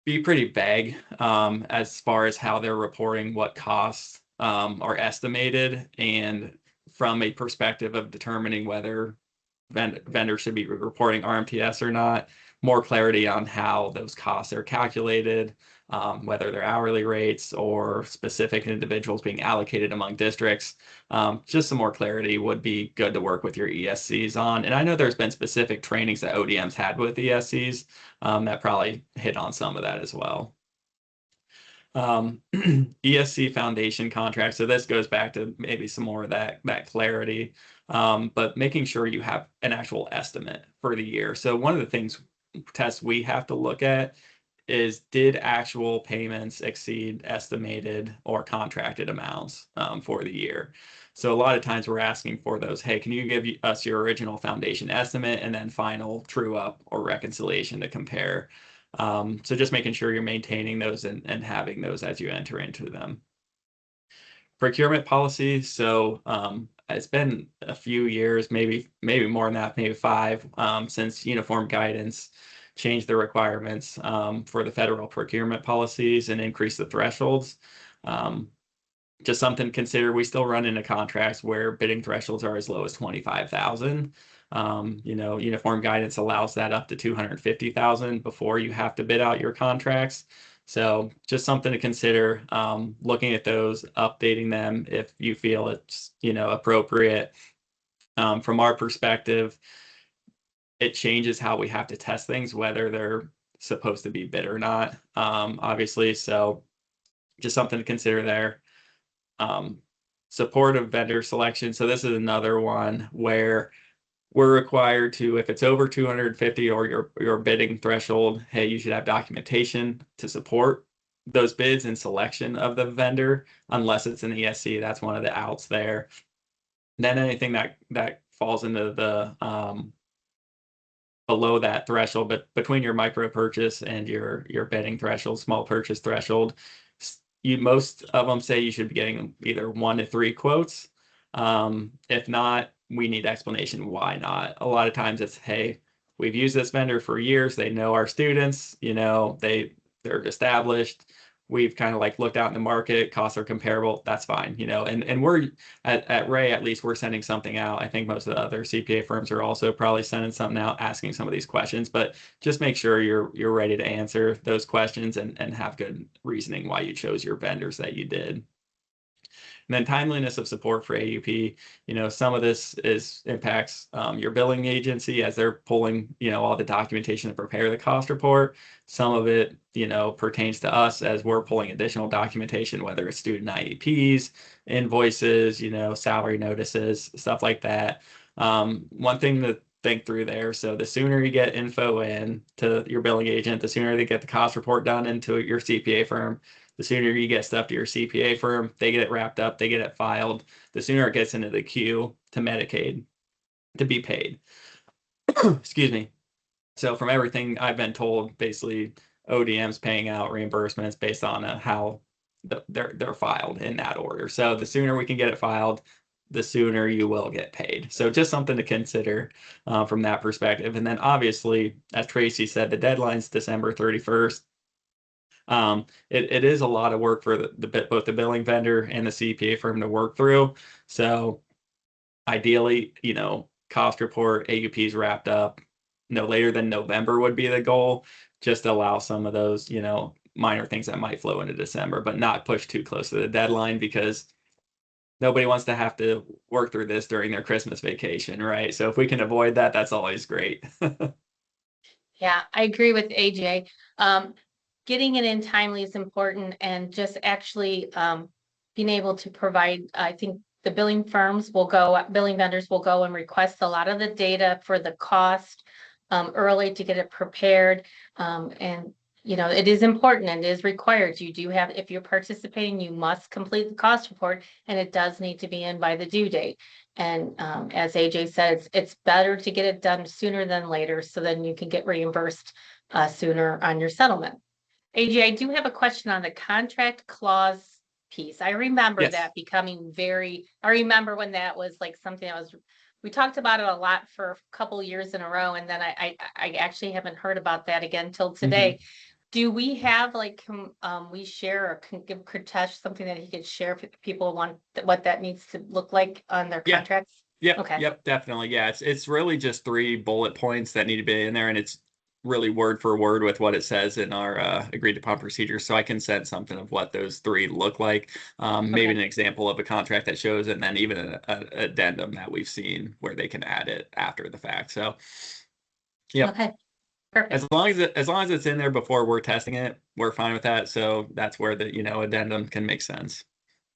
be pretty vague as far as how they're reporting what costs are estimated, and from a perspective of determining whether vendors should be reporting RMTS or not, more clarity on how those costs are calculated, whether they're hourly rates or specific individuals being allocated among districts. Just some more clarity would be good to work with your ESCs on. And I know there's been specific trainings that ODMs had with ESCs that probably hit on some of that as well. ESC foundation contract. So this goes back to maybe some more of that clarity, but making sure you have an actual estimate for the year. So one of the tests we have to look at is, did actual payments exceed estimated or contracted amounts for the year? So a lot of times we're asking for those, hey, can you give us your original foundation estimate and then final true up or reconciliation to compare? So just making sure you're maintaining those and having those as you enter into them. Procurement policy. So it's been a few years, maybe more than that, maybe 5, since uniform guidance changed the requirements for the federal procurement policies and increased the thresholds. Just something to consider. We still run into contracts where bidding thresholds are as low as 25,000. Uniform guidance allows that up to 250,000 before you have to bid out your contracts. So just something to consider, looking at those, updating them if you feel it's, appropriate. From our perspective, it changes how we have to test things, whether they're supposed to be bid or not, obviously. So just something to consider there. Support of vendor selection. So this is another one where we're required to, if it's over 250 or your bidding threshold, hey, you should have documentation to support those bids and selection of the vendor, unless it's an ESC. That's one of the outs there. Then anything that falls into the below that threshold, but between your micro purchase and your bidding threshold, small purchase threshold, most of them say you should be getting either 1 to 3 quotes. If not, we need explanation why not. A lot of times it's, hey, we've used this vendor for years. They know our students, they're established. We've kind of like looked out in the market, costs are comparable. That's fine, and we're at Ray, at least we're sending something out. I think most of the other CPA firms are also probably sending something out asking some of these questions, but just make sure you're ready to answer those questions and have good reasoning why you chose your vendors that you did. And then timeliness of support for AUP, some of this impacts your billing agency as they're pulling, all the documentation to prepare the cost report. Some of it, pertains to us as we're pulling additional documentation, whether it's student IEPs, invoices, salary notices, stuff like that. One thing to think through there. So the sooner you get info in to your billing agent, the sooner they get the cost report done into your CPA firm, the sooner you get stuff to your CPA firm, they get it wrapped up, they get it filed, the sooner it gets into the queue to Medicaid to be paid. Excuse me. So from everything I've been told, basically ODM's paying out reimbursements based on how they're filed in that order. So the sooner we can get it filed, the sooner you will get paid. So just something to consider from that perspective. And then obviously, as Tracy said, the deadline's December 31st. It is a lot of work for both the billing vendor and the CPA firm to work through. So ideally, cost report, AUPs wrapped up no later than November would be the goal, just to allow some of those, minor things that might flow into December, but not push too close to the deadline because nobody wants to have to work through this during their Christmas vacation, right? So if we can avoid that, that's always great. Yeah, I agree with AJ. Getting it in timely is important, and just actually being able to provide, I think the billing vendors will go and request a lot of the data for the cost early to get it prepared. And it is important and it is required. You do have, if you're participating, you must complete the cost report, and it does need to be in by the due date. And as AJ said, it's better to get it done sooner than later, so then you can get reimbursed sooner on your settlement. AJ, I do have a question on the contract clause piece. I remember Yes. that becoming I remember when that was like something that we talked about it a lot for a couple years in a row, and then I actually haven't heard about that again till today. Do we have we share or can give Kurtesh something that he could share if people want what that needs to look like on their Yeah. contracts? Yep. Okay. Yep. Definitely. Yeah. It's really just 3 bullet points that need to be in there, and it's really word for word with what it says in our agreed upon procedure. So I can send something of what those 3 look like. Maybe an example of a contract that shows it, and then even an addendum that we've seen where they can add it after the fact. So, yep. Okay. Perfect. As long as it's in there before we're testing it, we're fine with that. So that's where the addendum can make sense.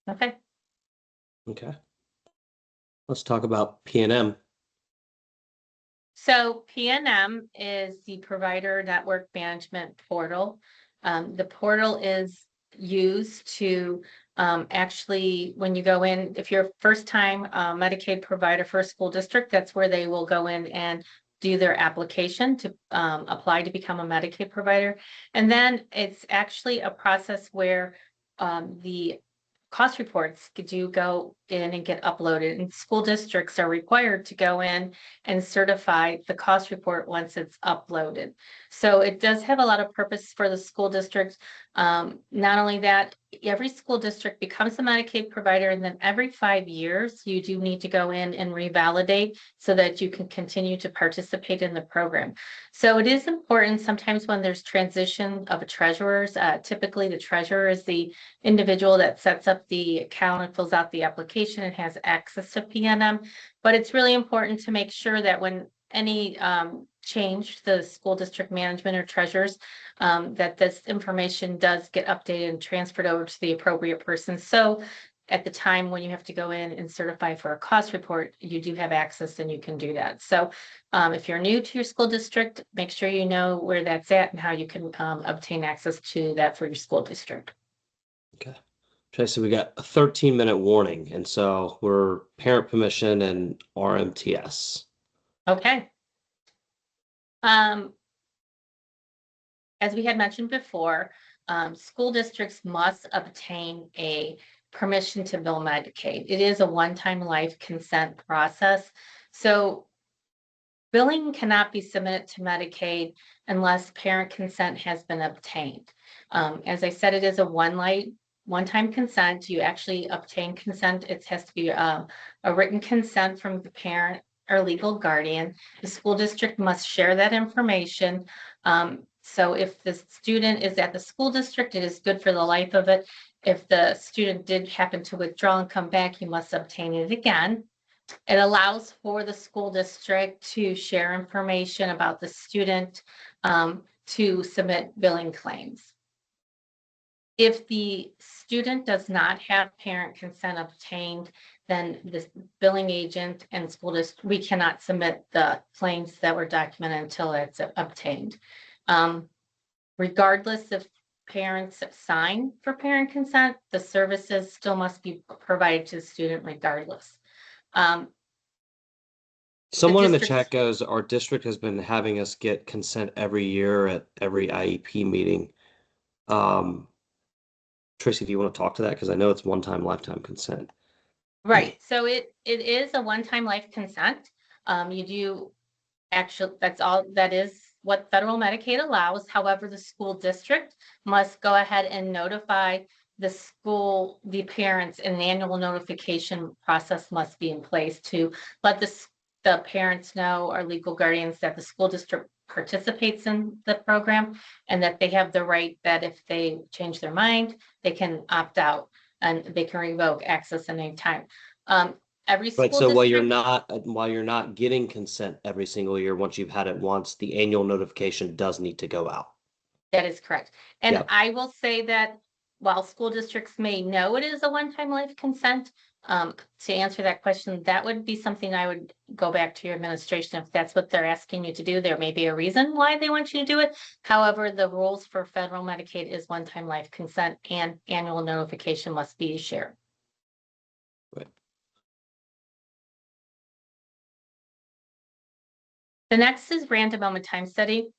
Okay. Okay. Let's talk about P&M. So PNM is the Provider Network Management Portal. The portal is used to actually, when you go in, if you're a first-time Medicaid provider for a school district, that's where they will go in and do their application to apply to become a Medicaid provider. And then it's actually a process where the cost reports do go in and get uploaded, and school districts are required to go in and certify the cost report once it's uploaded. So it does have a lot of purpose for the school district. Not only that, every school district becomes a Medicaid provider, and then every 5 years you do need to go in and revalidate so that you can continue to participate in the program. So it is important sometimes when there's transition of treasurers. Typically the treasurer is the individual that sets up the account and fills out the application and has access to PNM. But it's really important to make sure that when any change the school district management or treasurers, that this information does get updated and transferred over to the appropriate person. So at the time when you have to go in and certify for a cost report, you do have access and you can do that. So if you're new to your school district, make sure you know where that's at and how you can obtain access to that for your school district. Okay. Tracy, we got a 13-minute warning, and so we're parent permission and RMTS. Okay. As we had mentioned before, school districts must obtain a permission to bill Medicaid. It is a one-time life consent process. So billing cannot be submitted to Medicaid unless parent consent has been obtained. As I said, it is a one-time consent. You actually obtain consent. It has to be a written consent from the parent or legal guardian. The school district must share that information. So if the student is at the school district, it is good for the life of it. If the student did happen to withdraw and come back, you must obtain it again. It allows for the school district to share information about the student to submit billing claims. If the student does not have parent consent obtained, then the billing agent and school district, we cannot submit the claims that were documented until it's obtained. Regardless if parents sign for parent consent, the services still must be provided to the student regardless. Someone in the districts- chat goes, our district has been having us get consent every year at every IEP meeting. Tracy, do you want to talk to that? Because I know it's one-time lifetime consent. Right, so it is a one-time life consent. You do actually, that is what federal Medicaid allows. However, the school district must go ahead and notify the parents, and an annual notification process must be in place to let the parents know, or legal guardians, that the school district participates in the program and that they have the right that if they change their mind, they can opt out and they can revoke access at any time. Every Right. school So district. while you're not getting consent every single year, once you've had it once, the annual notification does need to go out. That is correct. And Yep. I will say that while school districts may know it is a one-time life consent, to answer that question, that would be something I would go back to your administration. If that's what they're asking you to do, there may be a reason why they want you to do it. However, the rules for federal Medicaid is one-time life consent, and annual notification must be shared. Right. The next is random moment time study.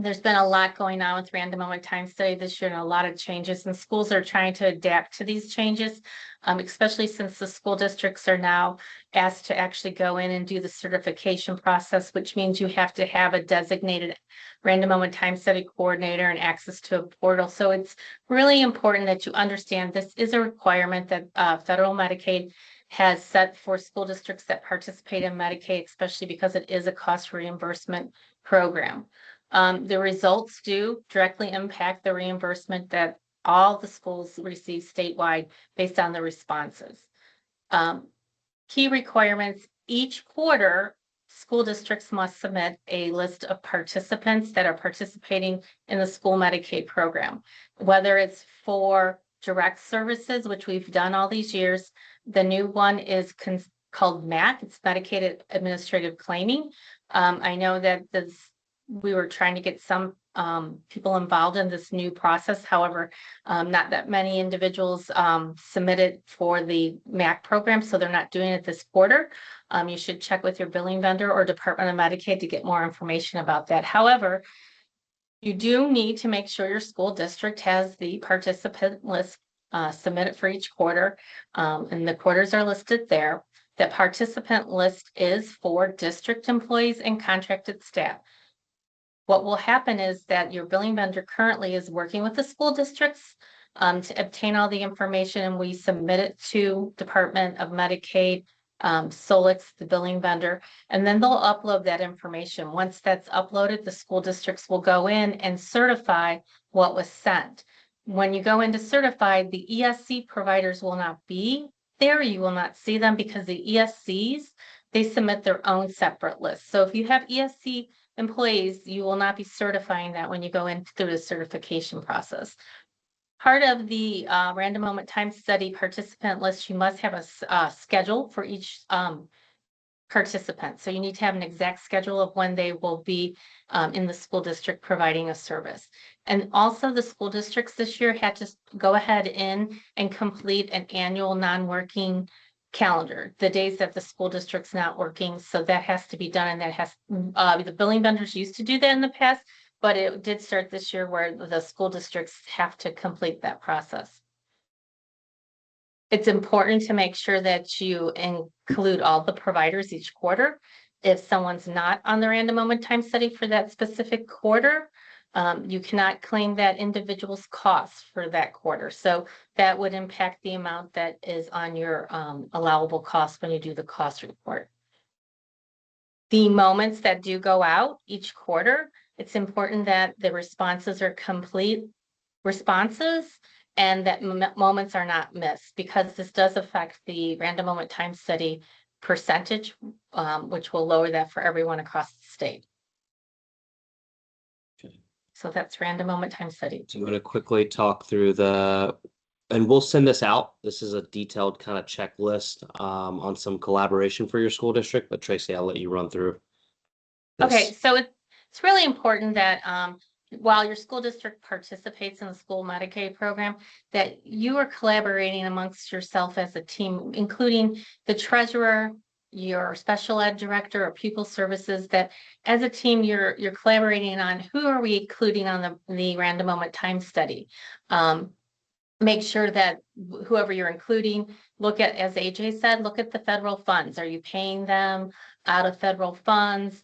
There's been a lot going on with random moment time study this year and a lot of changes, and schools are trying to adapt to these changes, especially since the school districts are now asked to actually go in and do the certification process, which means you have to have a designated random moment time study coordinator and access to a portal. So it's really important that you understand this is a requirement that federal Medicaid has set for school districts that participate in Medicaid, especially because it is a cost reimbursement program. The results do directly impact the reimbursement that all the schools receive statewide based on the responses. Key requirements: each quarter, school districts must submit a list of participants that are participating in the school Medicaid program, whether it's for direct services, which we've done all these years. The new one is called MAC. It's Medicaid Administrative Claiming. I know that we were trying to get some people involved in this new process. However, not that many individuals submitted for the MAC program, so they're not doing it this quarter. You should check with your billing vendor or Department of Medicaid to get more information about that. However, you do need to make sure your school district has the participant list submitted for each quarter, and the quarters are listed there. That participant list is for district employees and contracted staff. What will happen is that your billing vendor currently is working with the school districts to obtain all the information, and we submit it to Department of Medicaid, Solix, the billing vendor, and then they'll upload that information. Once that's uploaded, the school districts will go in and certify what was sent. When you go into certified, the ESC providers will not be there. You will not see them because the ESCs, they submit their own separate list. So if you have ESC employees, you will not be certifying that when you go in through the certification process. Part of the random moment time study participant list, you must have a schedule for each participant. So you need to have an exact schedule of when they will be in the school district providing a service. And also the school districts this year had to go ahead in and complete an annual non-working calendar, the days that the school district's not working. So that has to be done, and that has the billing vendors used to do that in the past, but it did start this year where the school districts have to complete that process. It's important to make sure that you include all the providers each quarter. If someone's not on the random moment time study for that specific quarter, you cannot claim that individual's costs for that quarter. So that would impact the amount that is on your allowable cost when you do the cost report. The moments that do go out each quarter, it's important that the responses are complete responses and that moments are not missed, because this does affect the random moment time study percentage, which will lower that for everyone across the state. Okay. So that's random moment time study. So I'm going to quickly talk through and we'll send this out. This is a detailed kind of checklist on some collaboration for your school district, but Tracy, I'll let you run through this. Okay, so it's really important that while your school district participates in the school Medicaid program, that you are collaborating amongst yourself as a team, including the treasurer, your special ed director or pupil services, that as a team, you're collaborating on who are we including on the random moment time study. Make sure that whoever you're including, look at, as AJ said, look at the federal funds. Are you paying them out of federal funds?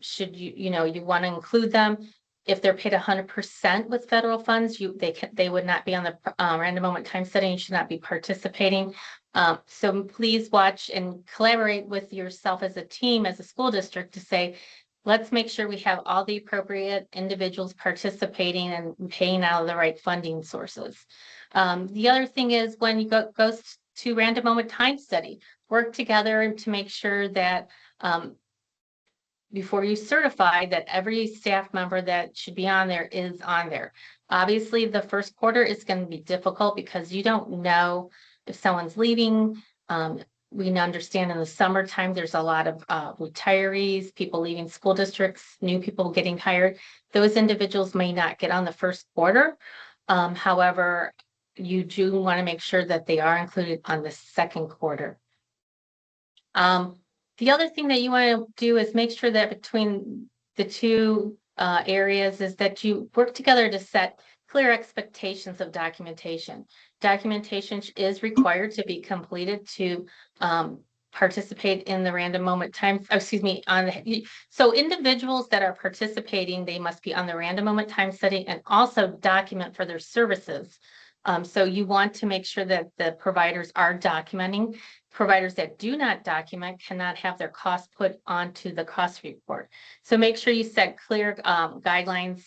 Should you want to include them? If they're paid 100% with federal funds, they would not be on the random moment time study and should not be participating. So please watch and collaborate with yourself as a team, as a school district, to say, let's make sure we have all the appropriate individuals participating and paying out of the right funding sources. The other thing is, when you goes to random moment time study, work together to make sure that before you certify, that every staff member that should be on there is on there. Obviously, the first quarter is going to be difficult because you don't know if someone's leaving. We understand in the summertime, there's a lot of retirees, people leaving school districts, new people getting hired. Those individuals may not get on the first quarter. However, you do want to make sure that they are included on the second quarter. The other thing that you want to do is make sure that between the two areas is that you work together to set clear expectations of documentation. Documentation is required to be completed to participate in the random moment time, so individuals that are participating, they must be on the random moment time study and also document for their services. So you want to make sure that the providers are documenting. Providers that do not document cannot have their costs put onto the cost report. So make sure you set clear guidelines,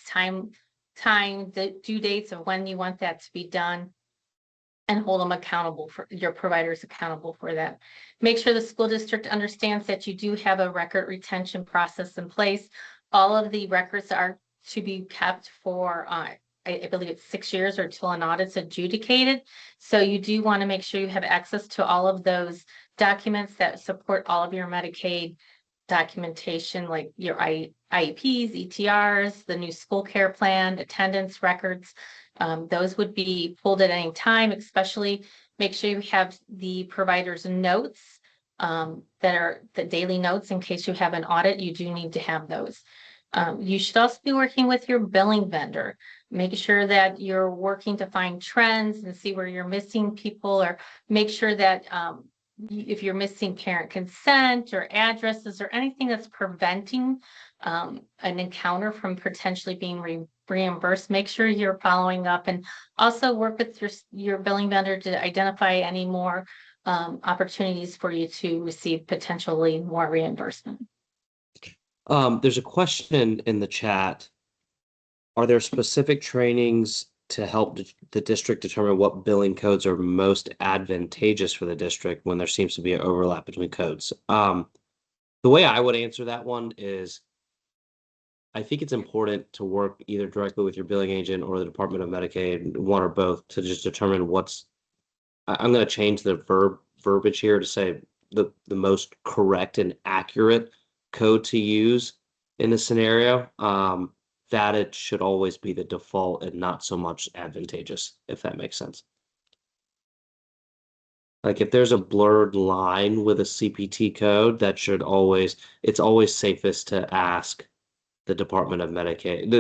the due dates of when you want that to be done, and hold them accountable, for your providers accountable for that. Make sure the school district understands that you do have a record retention process in place. All of the records are to be kept for I believe it's 6 years or until an audit's adjudicated. So you do want to make sure you have access to all of those documents that support all of your Medicaid documentation, like your IEPs, ETRs, the new school care plan, attendance records. Those would be pulled at any time. Especially make sure you have the provider's notes, that are the daily notes. In case you have an audit, you do need to have those. You should also be working with your billing vendor. Make sure that you're working to find trends and see where you're missing people, or make sure that if you're missing parent consent or addresses or anything that's preventing an encounter from potentially being reimbursed, make sure you're following up, and also work with your billing vendor to identify any more opportunities for you to receive potentially more reimbursement. There's a question in the chat. Are there specific trainings to help the district determine what billing codes are most advantageous for the district when there seems to be an overlap between codes? The way I would answer that one is, I think it's important to work either directly with your billing agent or the Department of Medicaid, one or both, to just determine I'm going to change the verbiage here to say the most correct and accurate code to use in the scenario. That it should always be the default and not so much advantageous, if that makes sense. Like if there's a blurred line with a CPT code, it's always safest to ask the Department of Medicaid.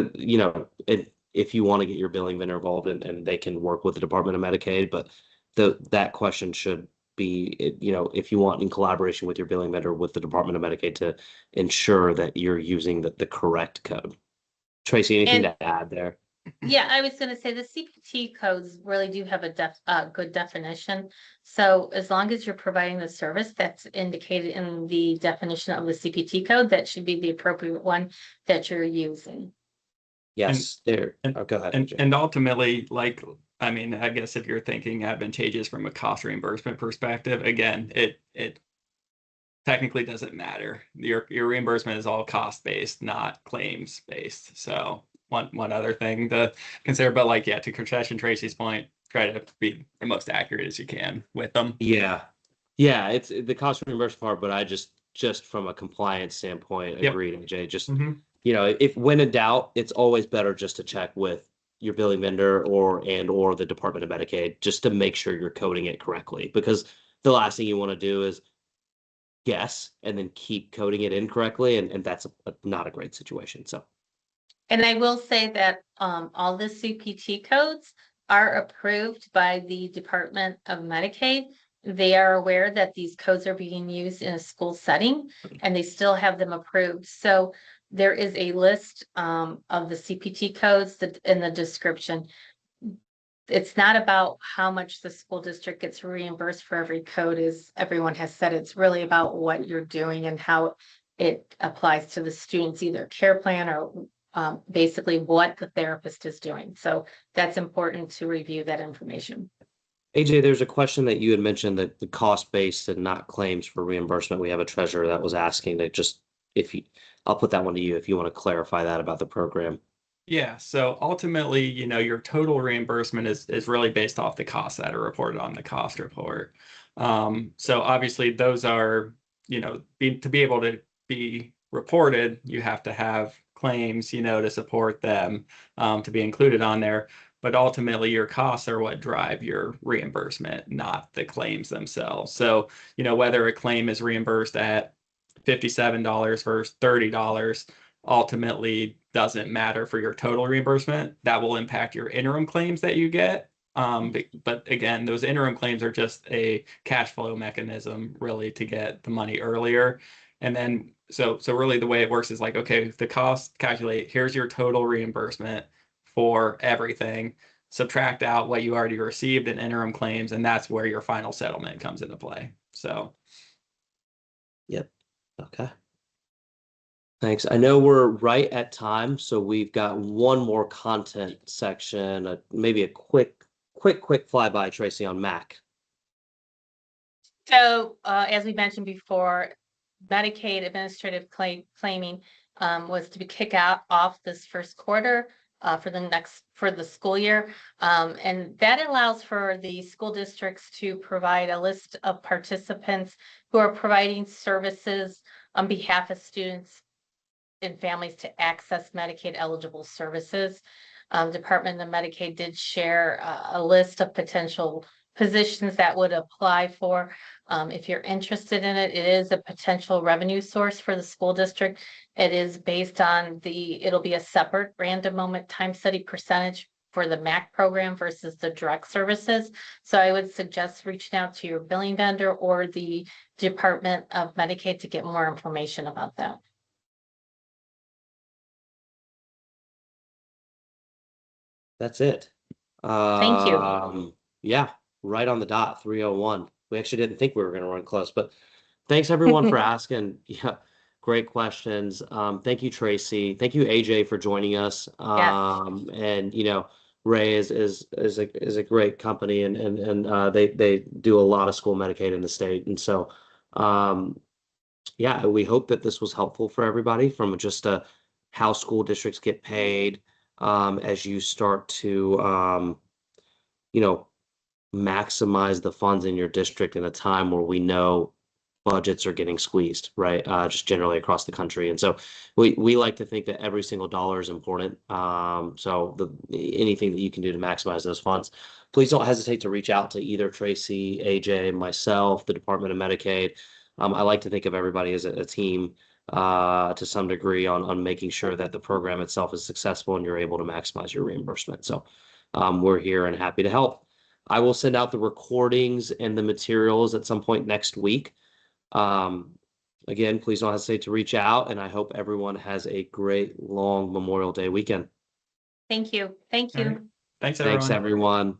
If you want to get your billing vendor involved and they can work with the Department of Medicaid, but that question should be, if you want in collaboration with your billing vendor, with the Department of Medicaid to ensure that you're using the correct code. Tracy, anything And to add there? yeah, I was going to say the CPT codes really do have a good definition. So as long as you're providing the service that's indicated in the definition of the CPT code, that should be the appropriate one that you're using. And Yes, there. and Oh, go ahead, and AJ. and ultimately, like, I mean, I guess if you're thinking advantageous from a cost reimbursement perspective, again, it technically doesn't matter. Your reimbursement is all cost based, not claims based. So one other thing to consider, but like, yeah, to Krish and Tracy's point, try to be the most accurate as you can with them. Yeah. Yeah, it's the cost reimbursement part, but I just from a compliance standpoint, Yep. agreed, AJ. Just, Hmm. if when in doubt, it's always better just to check with your billing vendor or the Department of Medicaid just to make sure you're coding it correctly. Because the last thing you want to do is guess and then keep coding it incorrectly, and that's not a great situation. So And I will say that all the CPT codes are approved by the Department of Medicaid. They are aware that these codes are being used in a school setting and they still have them approved. So there is a list of the CPT codes that in the description. It's not about how much the school district gets reimbursed for every code, as everyone has said. It's really about what you're doing and how it applies to the student's either care plan or basically what the therapist is doing. So that's important to review that information. AJ, there's a question that you had mentioned that the cost based and not claims for reimbursement. We have a treasurer that was asking that just if you, I'll put that one to you if you want to clarify that about the program. Yeah, so ultimately, your total reimbursement is really based off the costs that are reported on the cost report. So obviously those are, to be able to be reported, you have to have claims, to support them, to be included on there. But ultimately your costs are what drive your reimbursement, not the claims themselves. So, whether a claim is reimbursed at $57 versus $30 ultimately doesn't matter for your total reimbursement. That will impact your interim claims that you get. But again, those interim claims are just a cash flow mechanism really to get the money earlier. And then so really the way it works is like, okay, the cost calculate, here's your total reimbursement for everything. Subtract out what you already received in interim claims, and that's where your final settlement comes into play. So Yep. Okay. Thanks. I know we're right at time, so we've got one more content section, maybe a quick flyby, Tracy, on Mac. So as we mentioned before, Medicaid administrative claiming was to be kicked out off this first quarter for the school year. And that allows for the school districts to provide a list of participants who are providing services on behalf of students and families to access Medicaid eligible services. Department of Medicaid did share a list of potential positions that would apply for. If you're interested in it, it is a potential revenue source for the school district. It is based on it'll be a separate random moment time study percentage for the MAC program versus the direct services. So I would suggest reaching out to your billing vendor or the Department of Medicaid to get more information about that. That's it. Thank you. Yeah, right on the dot, 3:01. We actually didn't think we were going to run close, but thanks everyone for asking. Yeah, great questions. Thank you, Tracy. Thank you, AJ, for joining us. Yes. And Ray is a great company, and they do a lot of school Medicaid in the state, and so yeah, we hope that this was helpful for everybody from just how school districts get paid as you start to you know maximize the funds in your district in a time where we know budgets are getting squeezed, right? Just generally across the country. And so we like to think that every single dollar is important. So anything that you can do to maximize those funds, please don't hesitate to reach out to either Tracy, AJ, myself, the Department of Medicaid. I like to think of everybody as a team to some degree on making sure that the program itself is successful and you're able to maximize your reimbursement. So we're here and happy to help. I will send out the recordings and the materials at some point next week. Um, Again, please don't hesitate to reach out, and I hope everyone has a great long Memorial Day weekend. Thank you. Thank All right. you. Thanks, Thanks, everyone. everyone.